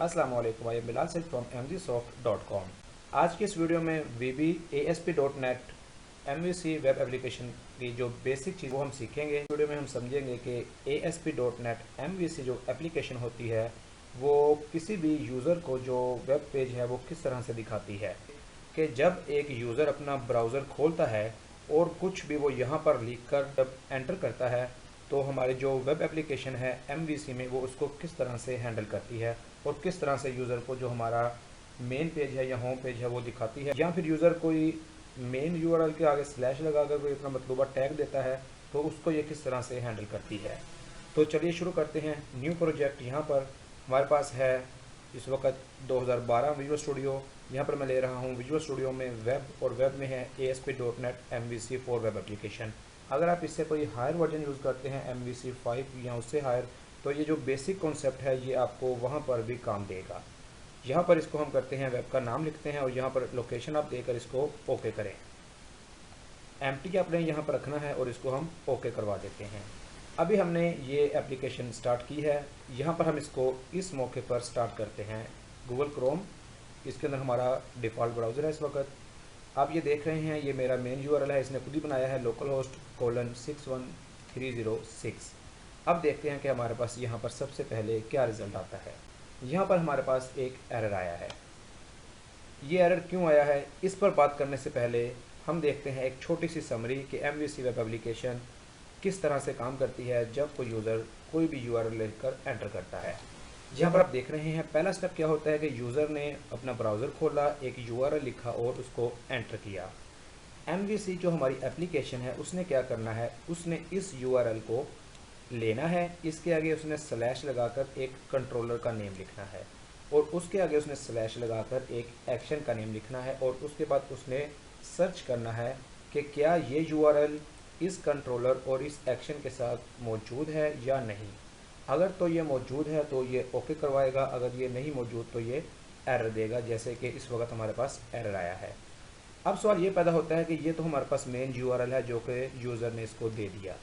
अस्सलाम वालेकुम, I am Bilal Saeed from mgsoft.com। आज की इस वीडियो में VB ASP.NET MVC web application की जो बेसिक चीज़ वो हम सीखेंगे। वीडियो में हम समझेंगे कि ASP.NET MVC जो एप्लीकेशन होती है वो किसी भी यूज़र को जो वेब पेज है वो किस तरह से दिखाती है। कि जब एक यूज़र अपना ब्राउज़र खोलता है और कुछ भी वो यहाँ पर लिख कर जब एंटर करता है तो हमारी जो वेब एप्लीकेशन है MVC में वो उसको किस तरह से हैंडल करती है और किस तरह से यूज़र को जो हमारा मेन पेज है या होम पेज है वो दिखाती है। या फिर यूज़र कोई मेन यूआरएल के आगे स्लैश लगाकर कोई अपना मतलूबा टैग देता है तो उसको ये किस तरह से हैंडल करती है। तो चलिए शुरू करते हैं। न्यू प्रोजेक्ट यहाँ पर हमारे पास है इस वक्त 2012 विजुअल स्टूडियो। यहाँ पर मैं ले रहा हूँ विजुअल स्टूडियो में वेब, और वेब में है ASP.NET MVC for web application. अगर आप इससे कोई हायर वर्जन यूज़ करते हैं MVC 5 या उससे हायर, तो ये जो बेसिक कॉन्सेप्ट है ये आपको वहाँ पर भी काम देगा। यहाँ पर इसको हम करते हैं, वेब का नाम लिखते हैं और यहाँ पर लोकेशन आप देकर इसको ओके करें। एम्प्टी आपने यहाँ पर रखना है और इसको हम ओके करवा देते हैं। अभी हमने ये एप्लीकेशन स्टार्ट की है। यहाँ पर हम इसको इस मौके पर स्टार्ट करते हैं गूगल क्रोम। इसके अंदर हमारा डिफ़ॉल्ट ब्राउज़र है इस वक्त। आप ये देख रहे हैं ये मेरा मेन यूआरएल है, इसने खुद ही बनाया है localhost:61306। अब देखते हैं कि हमारे पास यहाँ पर सबसे पहले क्या रिज़ल्ट आता है। यहाँ पर हमारे पास एक एरर आया है। ये एरर क्यों आया है इस पर बात करने से पहले हम देखते हैं एक छोटी सी समरी कि MVC वेब एप्लीकेशन किस तरह से काम करती है जब कोई यूज़र कोई भी यूआरएल लेकर एंटर करता है। यहाँ पर आप देख रहे हैं पहला स्टेप क्या होता है कि यूज़र ने अपना ब्राउज़र खोला, एक यूआरएल लिखा और उसको एंटर किया। MVC जो हमारी एप्लीकेशन है उसने क्या करना है, उसने इस यूआरएल को लेना है, इसके आगे उसने स्लैश लगाकर एक कंट्रोलर का नेम लिखना है और उसके आगे उसने स्लैश लगाकर एक एक्शन का नेम लिखना है और उसके बाद उसने सर्च करना है कि क्या ये यूआरएल इस कंट्रोलर और इस एक्शन के साथ मौजूद है या नहीं। अगर तो ये मौजूद है तो ये ओके करवाएगा, अगर ये नहीं मौजूद तो ये एरर देगा, जैसे कि इस वक्त हमारे पास एरर आया है। अब सवाल ये पैदा होता है कि ये तो हमारे पास मेन यूआरएल है जो कि यूज़र ने इसको दे दिया।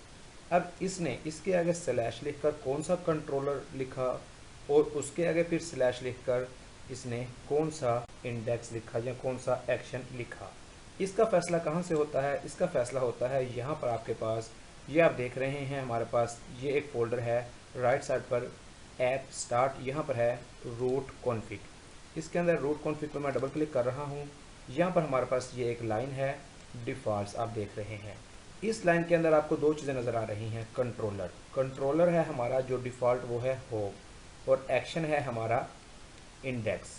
अब इसने इसके आगे स्लैश लिखकर कौन सा कंट्रोलर लिखा और उसके आगे फिर स्लैश लिखकर इसने कौन सा इंडेक्स लिखा या कौन सा एक्शन लिखा। इसका फ़ैसला कहाँ से होता है? इसका फ़ैसला होता है यहाँ पर आपके पास, ये आप देख रहे हैं हमारे पास ये एक फ़ोल्डर है राइट साइड पर ऐप स्टार्ट, यहाँ पर है रूट कॉन्फ़िग। इसके अंदर रूट कॉन्फ़िग पर मैं डबल क्लिक कर रहा हूँ। यहाँ पर हमारे पास ये एक लाइन है डिफ़ॉल्ट्स आप देख रहे हैं। इस लाइन के अंदर आपको दो चीज़ें नज़र आ रही हैं। कंट्रोलर है हमारा जो डिफ़ॉल्ट वो है होम और एक्शन है हमारा इंडेक्स।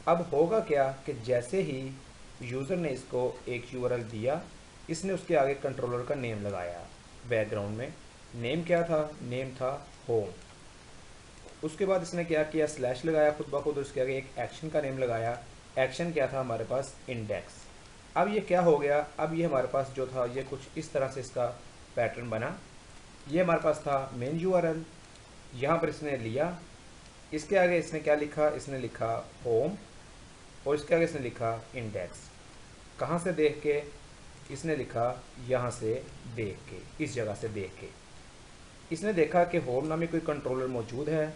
अब होगा क्या कि जैसे ही यूज़र ने इसको एक यूआरएल दिया, इसने उसके आगे कंट्रोलर का नेम लगाया। बैकग्राउंड में नेम क्या था? नेम था होम। उसके बाद इसने क्या किया, स्लैश लगाया खुद ब खुद, उसके आगे एक एक्शन का नेम लगाया। एक्शन क्या था हमारे पास? इंडेक्स। अब ये क्या हो गया, अब ये हमारे पास जो था ये कुछ इस तरह से इसका पैटर्न बना। ये हमारे पास था मेन यूआरएल, यहाँ पर इसने लिया, इसके आगे इसने क्या लिखा, इसने लिखा होम और इसके आगे इसने लिखा इंडेक्स। कहाँ से देख के? इसने लिखा यहाँ से देख के, इस जगह से देख के। इसने देखा कि होम नामी कोई कंट्रोलर मौजूद है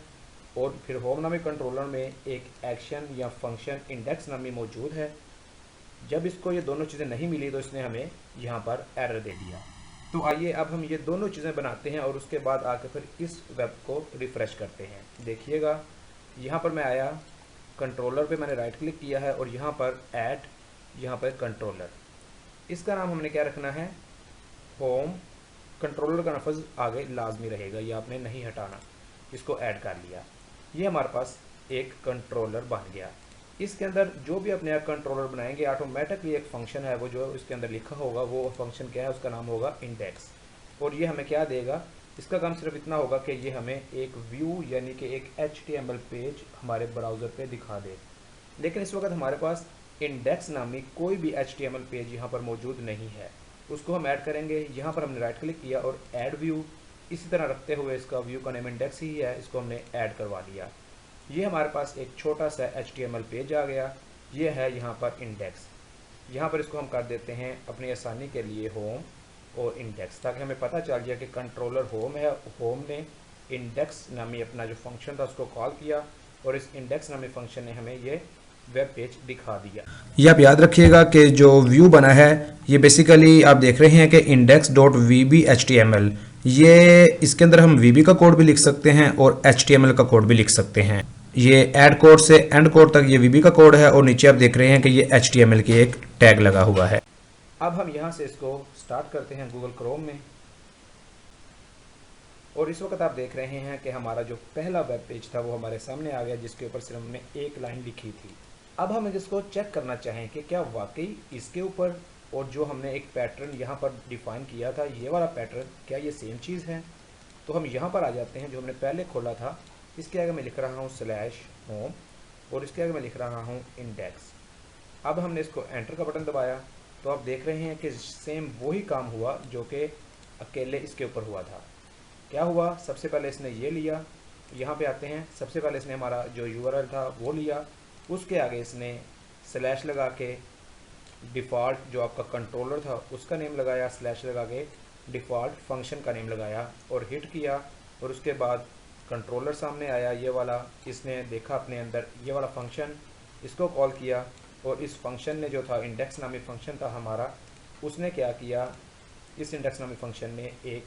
और फिर होम नामी कंट्रोलर में एक एक्शन या फंक्शन इंडेक्स नामी मौजूद है। जब इसको ये दोनों चीज़ें नहीं मिली तो इसने हमें यहाँ पर एरर दे दिया। तो आइए अब हम ये दोनों चीज़ें बनाते हैं और उसके बाद आके फिर इस वेब को रिफ़्रेश करते हैं। देखिएगा यहाँ पर मैं आया, कंट्रोलर पे मैंने राइट क्लिक किया है और यहाँ पर ऐड, यहाँ पर कंट्रोलर, इसका नाम हमने क्या रखना है? होम। कंट्रोलर का लफ्ज़ आगे लाजमी रहेगा, ये आपने नहीं हटाना। इसको ऐड कर लिया, ये हमारे पास एक कंट्रोलर बन गया। इसके अंदर जो भी अपने आप कंट्रोलर बनाएंगे ऑटोमेटिकली एक फंक्शन है वो जो इसके अंदर लिखा होगा, वो फंक्शन क्या है, उसका नाम होगा इंडेक्स। और ये हमें क्या देगा? इसका काम सिर्फ इतना होगा कि ये हमें एक व्यू यानी कि एक HTML पेज हमारे ब्राउज़र पे दिखा दे। लेकिन इस वक्त हमारे पास इंडेक्स नामी कोई भी HTML पेज यहाँ पर मौजूद नहीं है। उसको हम ऐड करेंगे। यहाँ पर हमने राइट क्लिक किया और ऐड व्यू, इसी तरह रखते हुए इसका व्यू का नेम इंडेक्स ही है, इसको हमने ऐड करवा दिया। ये हमारे पास एक छोटा सा HTML पेज आ गया। ये है यहाँ पर इंडेक्स। यहाँ पर इसको हम कर देते हैं अपनी आसानी के लिए होम और इंडेक्स, ताकि हमें पता चल जाए कि कंट्रोलर होम है। होम ने इंडेक्स नामी अपना जो फंक्शन था उसको कॉल किया और इस इंडेक्स नामी फंक्शन ने हमें ये वेब पेज दिखा दिया। ये आप याद रखिएगा कि जो व्यू बना है ये बेसिकली आप देख रहे हैं कि index.vb.html, ये इसके अंदर हम VB का कोड भी लिख सकते हैं और HTML का कोड भी लिख सकते हैं। ये ऐड कोड से एंड कोड तक ये VB का कोड है और नीचे आप देख रहे हैं कि ये HTML की एक टैग लगा हुआ है। अब हम यहाँ से इसको स्टार्ट करते हैं गूगल क्रोम में, और इस वक्त आप देख रहे हैं कि हमारा जो पहला वेब पेज था वो हमारे सामने आ गया, जिसके ऊपर सिर्फ हमने एक लाइन लिखी थी। अब हम इसको चेक करना चाहें कि क्या वाकई इसके ऊपर और जो हमने एक पैटर्न यहाँ पर डिफाइन किया था, ये वाला पैटर्न, क्या ये सेम चीज़ है। तो हम यहाँ पर आ जाते हैं, जो हमने पहले खोला था इसके आगे मैं लिख रहा हूँ /home और इसके आगे मैं लिख रहा हूँ इंडेक्स। अब हमने इसको एंटर का बटन दबाया तो आप देख रहे हैं कि सेम वही काम हुआ जो कि अकेले इसके ऊपर हुआ था। क्या हुआ, सबसे पहले इसने ये लिया, यहाँ पे आते हैं, सबसे पहले इसने हमारा जो URL था वो लिया, उसके आगे इसने स्लैश लगा के डिफ़ॉल्ट जो आपका कंट्रोलर था उसका नेम लगाया, स्लैश लगा के डिफ़ॉल्ट फंक्शन का नेम लगाया और हिट किया, और उसके बाद कंट्रोलर सामने आया ये वाला, इसने देखा अपने अंदर ये वाला फंक्शन, इसको कॉल किया, और इस फंक्शन ने जो था इंडेक्स नामी फंक्शन था हमारा, उसने क्या किया, इस इंडेक्स नामी फंक्शन ने एक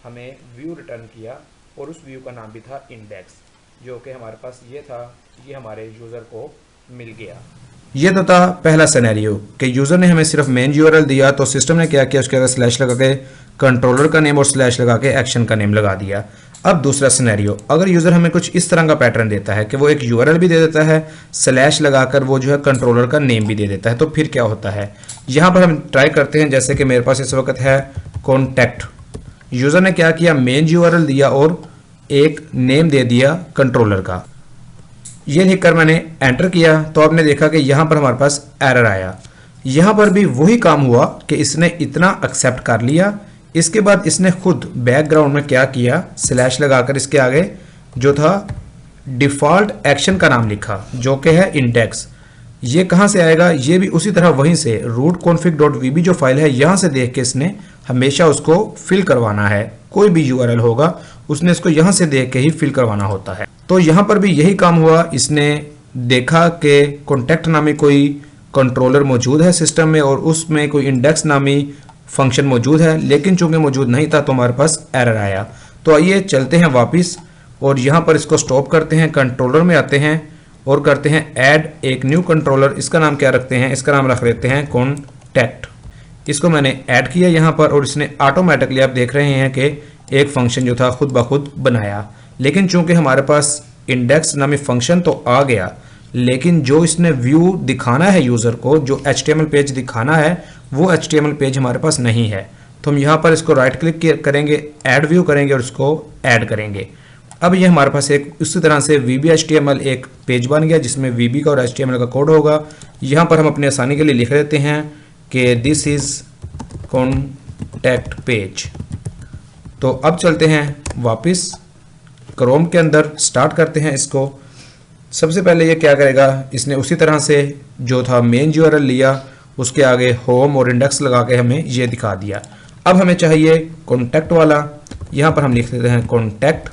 हमें व्यू रिटर्न किया, और उस व्यू का नाम भी था इंडेक्स, जो कि हमारे पास ये था, ये हमारे यूज़र को मिल गया। ये तो था पहला सिनेरियो कि यूज़र ने हमें सिर्फ मेन URL दिया तो सिस्टम ने क्या किया, उसके आगे स्लैश लगा के कंट्रोलर का नेम और स्लैश लगा के एक्शन का नेम लगा दिया। अब दूसरा सिनेरियो, अगर यूज़र हमें कुछ इस तरह का पैटर्न देता है कि वो एक URL भी दे देता है, स्लैश लगाकर वो जो है कंट्रोलर का नेम भी दे देता है, तो फिर क्या होता है। यहाँ पर हम ट्राई करते हैं, जैसे कि मेरे पास इस वक्त है कॉन्टैक्ट, यूज़र ने क्या किया, मेन URL दिया और एक नेम दे दिया कंट्रोलर का। ये लिखकर मैंने एंटर किया तो आपने देखा कि यहाँ पर हमारे पास एरर आया। यहाँ पर भी वही काम हुआ कि इसने इतना एक्सेप्ट कर लिया, इसके बाद इसने खुद बैकग्राउंड में क्या किया, स्लैश लगाकर इसके आगे जो था डिफ़ॉल्ट एक्शन का नाम लिखा जो कि है इंडेक्स। ये कहाँ से आएगा, ये भी उसी तरह वहीं से rootconfig.vb जो फाइल है यहाँ से देख के इसने हमेशा उसको फिल करवाना है। कोई भी URL होगा उसने इसको यहाँ से देख के ही फिल करवाना होता है। तो यहाँ पर भी यही काम हुआ, इसने देखा कि कॉन्टैक्ट नामी कोई कंट्रोलर मौजूद है सिस्टम में और उसमें कोई इंडेक्स नामी फंक्शन मौजूद है, लेकिन चूंकि मौजूद नहीं था तो हमारे पास एरर आया। तो आइए चलते हैं वापस और यहाँ पर इसको स्टॉप करते हैं, कंट्रोलर में आते हैं और करते हैं ऐड एक न्यू कंट्रोलर। इसका नाम क्या रखते हैं, इसका नाम रख लेते हैं कॉन्टैक्ट। इसको मैंने ऐड किया यहाँ पर और इसने ऑटोमेटिकली आप देख रहे हैं कि एक फंक्शन जो था खुद ब खुद बनाया। लेकिन चूंकि हमारे पास इंडेक्स नामी फंक्शन तो आ गया, लेकिन जो इसने व्यू दिखाना है यूज़र को, जो HTML पेज दिखाना है, वो HTML पेज हमारे पास नहीं है। तो हम यहाँ पर इसको राइट क्लिक करेंगे, ऐड व्यू करेंगे और इसको ऐड करेंगे। अब ये हमारे पास एक इसी तरह से VB.html एक पेज बन गया जिसमें VB का और HTML का कोड होगा। यहाँ पर हम अपनी आसानी के लिए लिख देते हैं कि दिस इज़ कॉन्टैक्ट पेज। तो अब चलते हैं वापस क्रोम के अंदर, स्टार्ट करते हैं इसको। सबसे पहले ये क्या करेगा, इसने उसी तरह से जो था मेन URL लिया, उसके आगे होम और इंडेक्स लगा के हमें ये दिखा दिया। अब हमें चाहिए कॉन्टैक्ट वाला, यहाँ पर हम लिख देते हैं कॉन्टैक्ट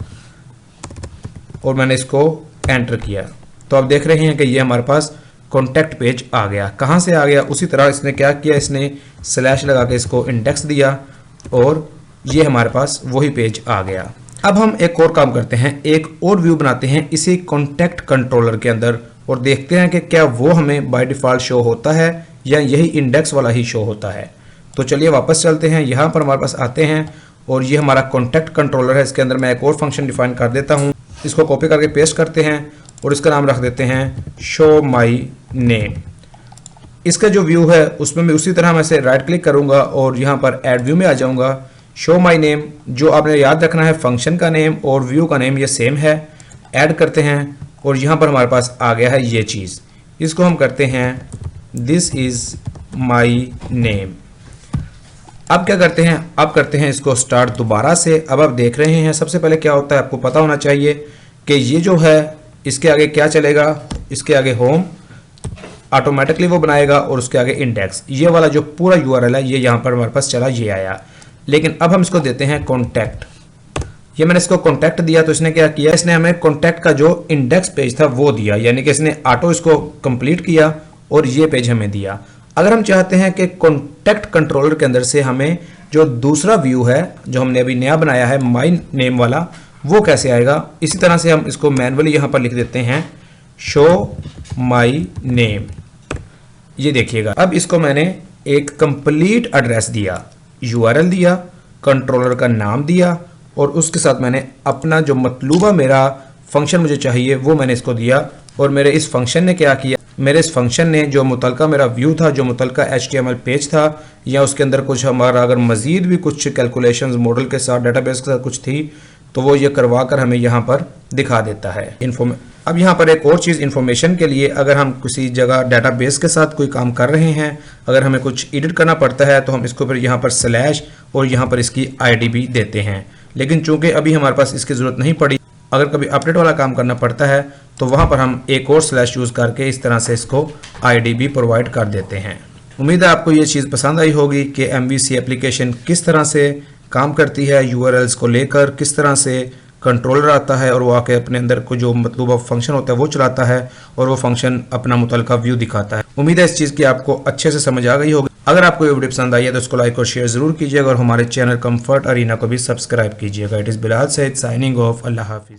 और मैंने इसको एंटर किया तो आप देख रहे हैं कि ये हमारे पास कॉन्टैक्ट पेज आ गया। कहाँ से आ गया, उसी तरह इसने क्या किया, इसने स्लैश लगा के इसको इंडेक्स दिया और ये हमारे पास वही पेज आ गया। अब हम एक और काम करते हैं, एक और व्यू बनाते हैं इसी कॉन्टैक्ट कंट्रोलर के अंदर और देखते हैं कि क्या वो हमें बाय डिफ़ॉल्ट शो होता है या यही इंडेक्स वाला ही शो होता है। तो चलिए वापस चलते हैं, यहाँ पर हमारे पास आते हैं और ये हमारा कॉन्टैक्ट कंट्रोलर है। इसके अंदर मैं एक और फंक्शन डिफाइन कर देता हूँ, इसको कॉपी करके पेस्ट करते हैं और इसका नाम रख देते हैं शो माई नेम। इसका जो व्यू है उसमें मैं उसी तरह मैं से राइट क्लिक करूंगा और यहाँ पर ऐड व्यू में आ जाऊंगा। शो माई नेम, जो आपने याद रखना है फंक्शन का नेम और व्यू का नेम ये सेम है। ऐड करते हैं और यहाँ पर हमारे पास आ गया है ये चीज़, इसको हम करते हैं दिस इज़ माई नेम। अब क्या करते हैं, अब करते हैं इसको स्टार्ट दोबारा से। अब आप देख रहे हैं सबसे पहले क्या होता है, आपको पता होना चाहिए कि ये जो है इसके आगे क्या चलेगा, इसके आगे होम ऑटोमेटिकली वो बनाएगा और उसके आगे इंडेक्स। ये वाला जो पूरा URL है ये यहाँ पर हमारे पास चला, ये आया। लेकिन अब हम इसको देते हैं कॉन्टैक्ट। ये मैंने इसको कॉन्टैक्ट दिया तो इसने क्या किया, इसने हमें कॉन्टैक्ट का जो इंडेक्स पेज था वो दिया, यानी कि इसने ऑटो इसको कंप्लीट किया और ये पेज हमें दिया। अगर हम चाहते हैं कि कॉन्टैक्ट कंट्रोलर के अंदर से हमें जो दूसरा व्यू है जो हमने अभी नया बनाया है माय नेम वाला, वो कैसे आएगा, इसी तरह से हम इसको मैनुअली यहाँ पर लिख देते हैं शो माय नेम। ये देखिएगा, अब इसको मैंने एक कंप्लीट एड्रेस दिया, यूआरएल दिया, कंट्रोलर का नाम दिया और उसके साथ मैंने अपना जो मतलूबा मेरा फंक्शन मुझे चाहिए वो मैंने इसको दिया। और मेरे इस फंक्शन ने क्या किया, मेरे इस फंक्शन ने जो मुतलका मेरा व्यू था, जो मुतलका HTML पेज था, या उसके अंदर कुछ हमारा अगर मज़ीद भी कुछ कैलकुलेशंस मॉडल के साथ डेटाबेस के साथ कुछ थी तो वो ये करवा कर हमें यहाँ पर दिखा देता है। अब यहाँ पर एक और चीज़ इन्फॉर्मेशन के लिए, अगर हम किसी जगह डेटाबेस के साथ कोई काम कर रहे हैं, अगर हमें कुछ एडिट करना पड़ता है तो हम इसको फिर यहाँ पर स्लैश और यहाँ पर इसकी ID भी देते हैं। लेकिन चूंकि अभी हमारे पास इसकी ज़रूरत नहीं पड़ी, अगर कभी अपडेट वाला काम करना पड़ता है तो वहाँ पर हम एक और स्लैश यूज़ करके इस तरह से इसको ID भी प्रोवाइड कर देते हैं। उम्मीद है आपको ये चीज़ पसंद आई होगी कि MVC एप्लीकेशन किस तरह से काम करती है, URLs को लेकर किस तरह से कंट्रोलर आता है और वो आके अपने अंदर को जो मतलूबा फंक्शन होता है वो चलाता है और वो फंक्शन अपना मुतलका व्यू दिखाता है। उम्मीद है इस चीज़ की आपको अच्छे से समझ आ गई होगी। अगर आपको ये वीडियो पसंद आई है तो इसको लाइक और शेयर जरूर कीजिएगा और हमारे चैनल कंफर्ट अरीना को भी सब्सक्राइब कीजिएगा। It is Bilal Saeed signing off. अल्लाह हाफिज़।